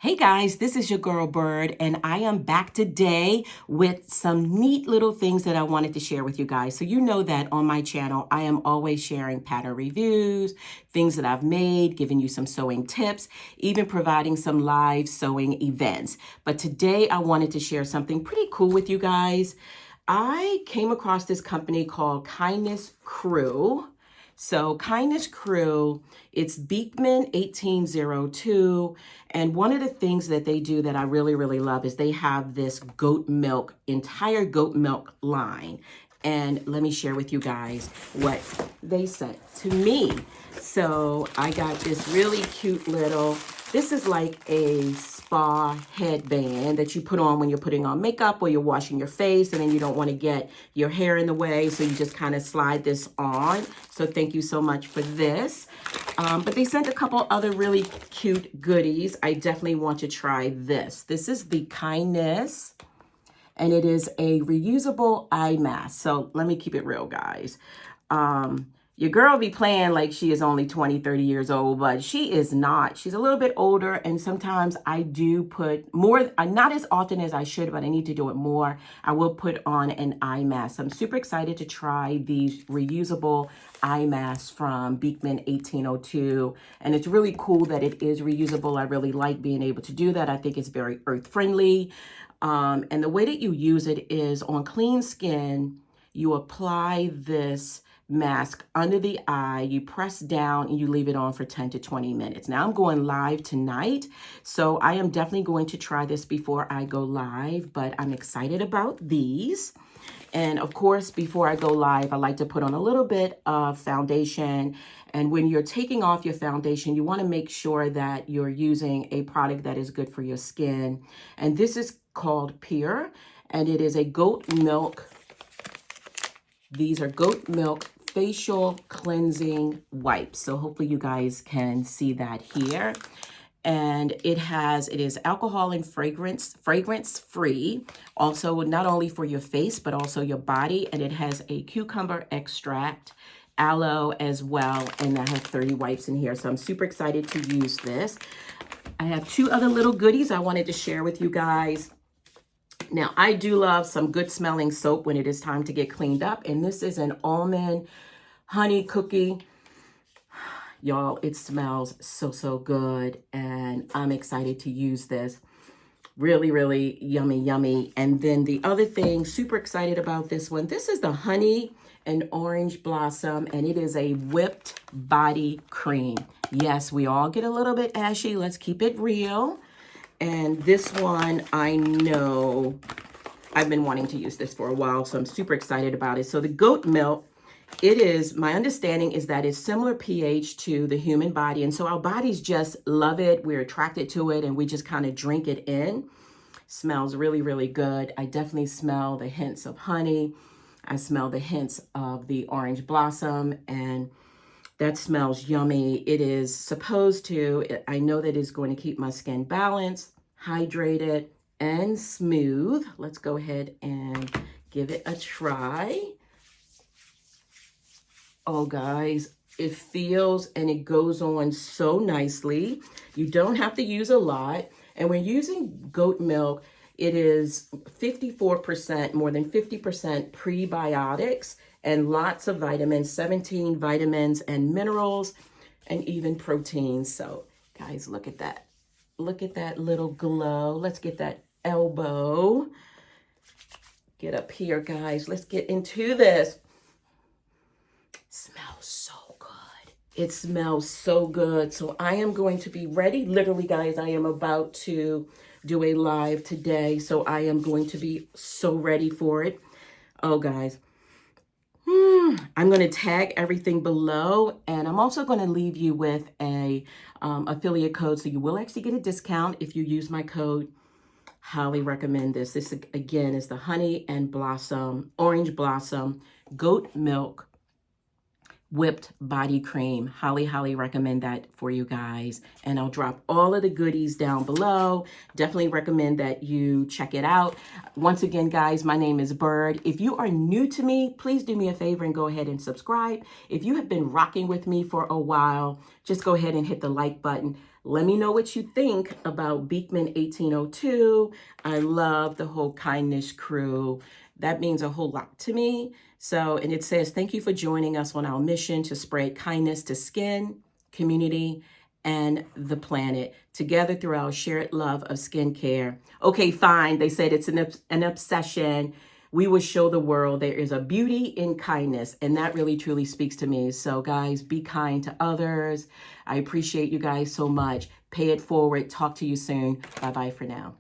Hey guys, this is your girl Byrd, and I am back today with some neat little things that I wanted to share with you guys. So you know that on my channel, I am always sharing pattern reviews, things that I've made, giving you some sewing tips, even providing some live sewing events. But today I wanted to share something pretty cool with you guys. I came across this company called Kindness Crew. So Kindness Crew, it's Beekman 1802. And one of the things that they do that I really, really love is they have this entire goat milk line. And let me share with you guys what they sent to me. So I got this really cute this is like a spa headband that you put on when you're putting on makeup or you're washing your face and then you don't want to get your hair in the way. So you just kind of slide this on. So thank you so much for this. But they sent a couple other really cute goodies. I definitely want to try this. This is the Kindness, and it is a reusable eye mask. So let me keep it real, guys. Your girl be playing like she is only 20, 30 years old, but she is not. She's a little bit older, and sometimes I do put more, not as often as I should, but I need to do it more. I will put on an eye mask. I'm super excited to try these reusable eye masks from Beekman 1802, and it's really cool that it is reusable. I really like being able to do that. I think it's very earth-friendly, and the way that you use it is on clean skin, you apply this mask under the eye, you press down and you leave it on for 10 to 20 minutes. Now I'm going live tonight, so I am definitely going to try this before I go live, but I'm excited about these. And of course, before I go live, I like to put on a little bit of foundation. And when you're taking off your foundation, you want to make sure that you're using a product that is good for your skin. And this is called Pure, and it is a goat milk. These are goat milk facial cleansing wipes. So hopefully you guys can see that here. And it is alcohol and fragrance free. Also, not only for your face, but also your body. And it has a cucumber extract, aloe as well. And I have 30 wipes in here. So I'm super excited to use this. I have two other little goodies I wanted to share with you guys. Now, I do love some good smelling soap when it is time to get cleaned up. And this is an Almond Honey Cookie. Y'all, it smells so good. And I'm excited to use this. Really, really yummy. And then the other thing, super excited about this one. This is the Honey and Orange Blossom. And it is a whipped body cream. Yes, we all get a little bit ashy. Let's keep it real. And this one, I know I've been wanting to use this for a while, so I'm super excited about it. So the goat milk, my understanding is that it's similar pH to the human body. And so our bodies just love it. We're attracted to it, and we just kind of drink it in. Smells really, really good. I definitely smell the hints of honey. I smell the hints of the orange blossom, and that smells yummy. It is supposed to, I know that it's going to keep my skin balanced, hydrated, and smooth. Let's go ahead and give it a try. Oh, guys, it feels and it goes on so nicely. You don't have to use a lot. And when using goat milk, it is 54%, more than 50% prebiotics and lots of vitamins, 17 vitamins and minerals, and even proteins. So, guys, look at that. Look at that little glow. Let's get that elbow. Get up here, guys. Let's get into this. Smells so good. It smells so good. So I am going to be ready. Literally, guys, I am about to do a live today. So I am going to be so ready for it. Oh, guys. I'm going to tag everything below, and I'm also going to leave you with a affiliate code, so you will actually get a discount if you use my code. Highly recommend this. This again is the Honey and Orange Blossom Goat Milk whipped body cream. Highly recommend that for you guys. And I'll drop all of the goodies down below. Definitely recommend that you check it out. Once again, guys, my name is Byrd. If you are new to me, please do me a favor and go ahead and subscribe. If you have been rocking with me for a while, just go ahead and hit the like button. Let me know what you think about Beekman 1802. I love the whole kindness crew. That means a whole lot to me. So, and it says, thank you for joining us on our mission to spread kindness to skin, community, and the planet, together through our shared love of skincare. Okay, fine. They said it's an obsession. We will show the world there is a beauty in kindness, and that really truly speaks to me. So guys, be kind to others. I appreciate you guys so much. Pay it forward. Talk to you soon. Bye-bye for now.